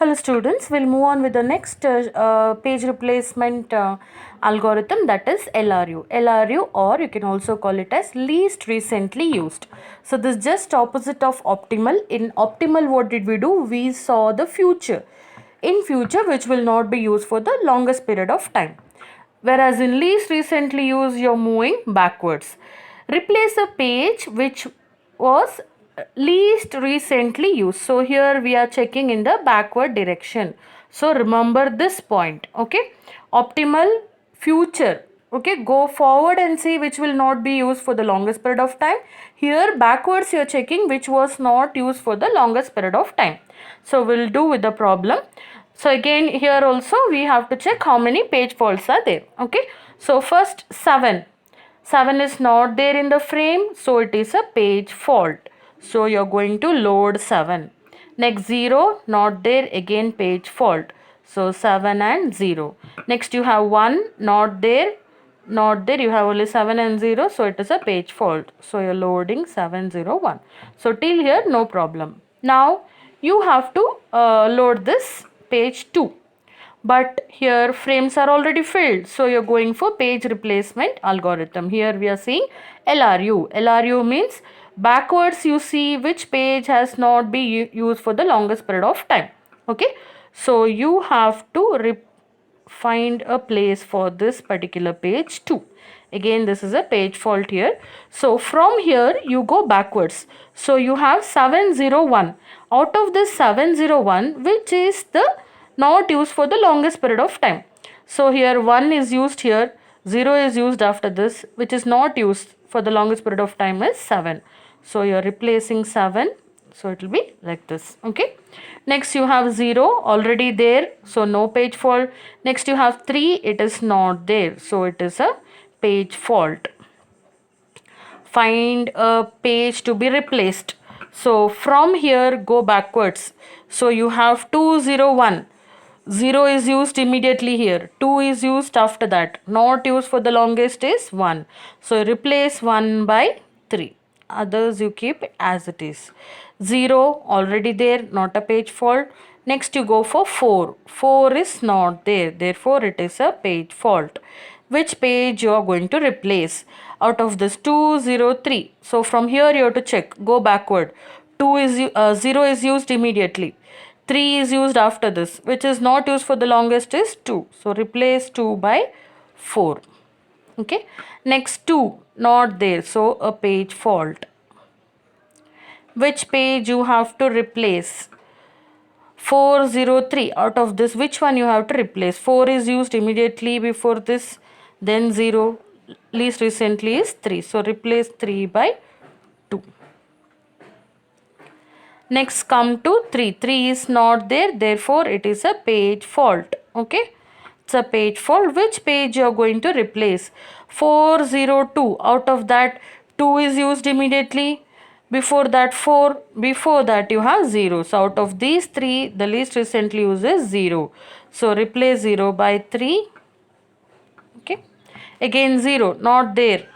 Hello students, we'll move on with the next page replacement algorithm, that is LRU. LRU, or you can also call it as least recently used. So this is just opposite of optimal. In optimal, what did we do? We saw the future. In future, which will not be used for the longest period of time. Whereas in least recently used, you're moving backwards. Replace a page which was least recently used. So here we are checking in the backward direction. So remember this point. Okay. Optimal, future. Okay. Go forward and see which will not be used for the longest period of time. Here backwards you are checking which was not used for the longest period of time. So we'll do with the problem. So again here also we have to check how many page faults are there. Okay. So first 7. 7 is not there in the frame, so it is a page fault. So you're going to load 7. Next 0, not there, again page fault. So 7 and 0. Next you have 1, not there, not there, you have only 7 and 0, so it is a page fault. So you're loading 701. So till here no problem. Now you have to load this page 2. But here frames are already filled, so you're going for page replacement algorithm. Here we are seeing LRU. LRU means backwards you see which page has not been used for the longest period of time. Okay, so you have to find a place for this particular page too. Again this is a page fault here. So from here you go backwards. So you have 701. Out of this 701, which is the not used for the longest period of time. So here 1 is used here, 0 is used after this, which is not used for the longest period of time is 7. So you are replacing 7. So it will be like this. Okay. Next you have 0 already there. So no page fault. Next you have 3. It is not there. So it is a page fault. Find a page to be replaced. So from here go backwards. So you have 201. 0 is used immediately here. 2 is used after that. Not used for the longest is 1. So replace 1 by 3. Others you keep as it is. 0 already there, not a page fault. Next you go for 4. 4 is not there. Therefore it is a page fault. Which page you are going to replace out of this 203. So from here you have to check. Go backward. 0 is used immediately. 3 is used after this, which is not used for the longest is 2. So replace 2 by 4. Okay. Next 2 not there. So a page fault. Which page you have to replace? 403. Out of this, which one you have to replace? 4 is used immediately before this. Then 0. Least recently is 3. So replace 3 by 2. Next come to 3. 3 is not there. Therefore it is a page fault. Okay. It's a page fault. Which page you are going to replace? 402. Out of that 2 is used immediately. Before that 4. Before that you have 0. So out of these 3 the least recently used is 0. So replace 0 by 3. Okay. Again 0 not there.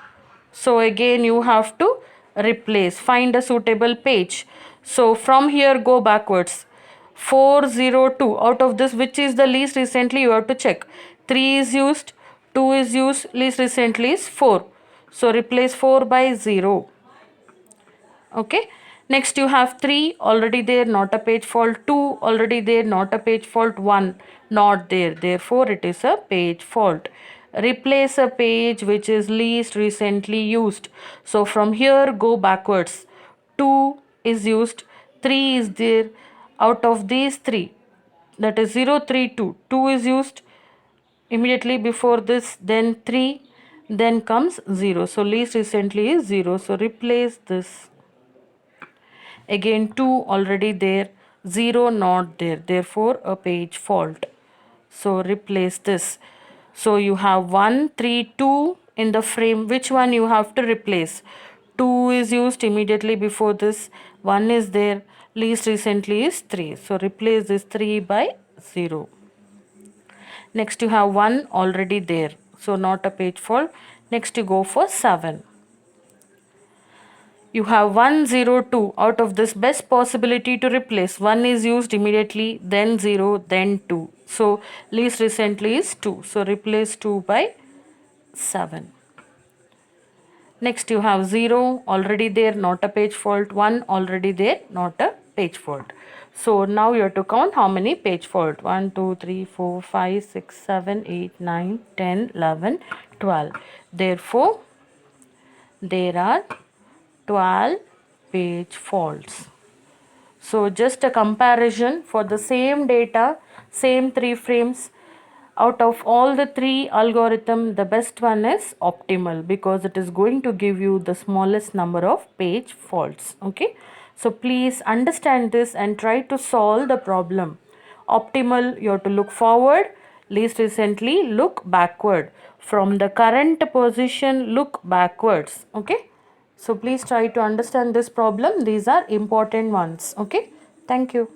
So again you have to replace. Find a suitable page. So from here go backwards. 402. Out of this, which is the least recently, you have to check. 3 is used, 2 is used, least recently is 4. So replace 4 by 0. Okay. Next you have 3 already there, not a page fault. 2 already there, not a page fault. 1 not there. Therefore it is a page fault. Replace a page which is least recently used. So from here go backwards. 2 is used, 3 is there. Out of these 3, that is 032, 2 is used immediately before this, then 3, then comes 0. So least recently is 0. So replace this. Again 2 already there, 0 not there. Therefore a page fault. So replace this. So you have 1, 3, 2 in the frame. Which one you have to replace? 2 is used immediately before this. 1 is there. Least recently is 3. So replace this 3 by 0. Next you have 1 already there. So not a page fault. Next you go for 7. You have 102 out of this best possibility to replace. 1 is used immediately, then 0, then 2. So least recently is 2. So replace 2 by 7. Next you have 0 already there, not a page fault. 1 already there, not a page fault. So now you have to count how many page fault. 1 2 3 4 5 6 7 8 9 10 11 12. Therefore there are 12 page faults. So just a comparison for the same data, same 3 frames. Out of all the 3 algorithm, the best one is optimal because it is going to give you the smallest number of page faults. Okay, so please understand this and try to solve the problem. Optimal, you have to look forward. Least recently, look backward. From the current position, look backwards. Okay, so please try to understand this problem. These are important ones. Okay, thank you.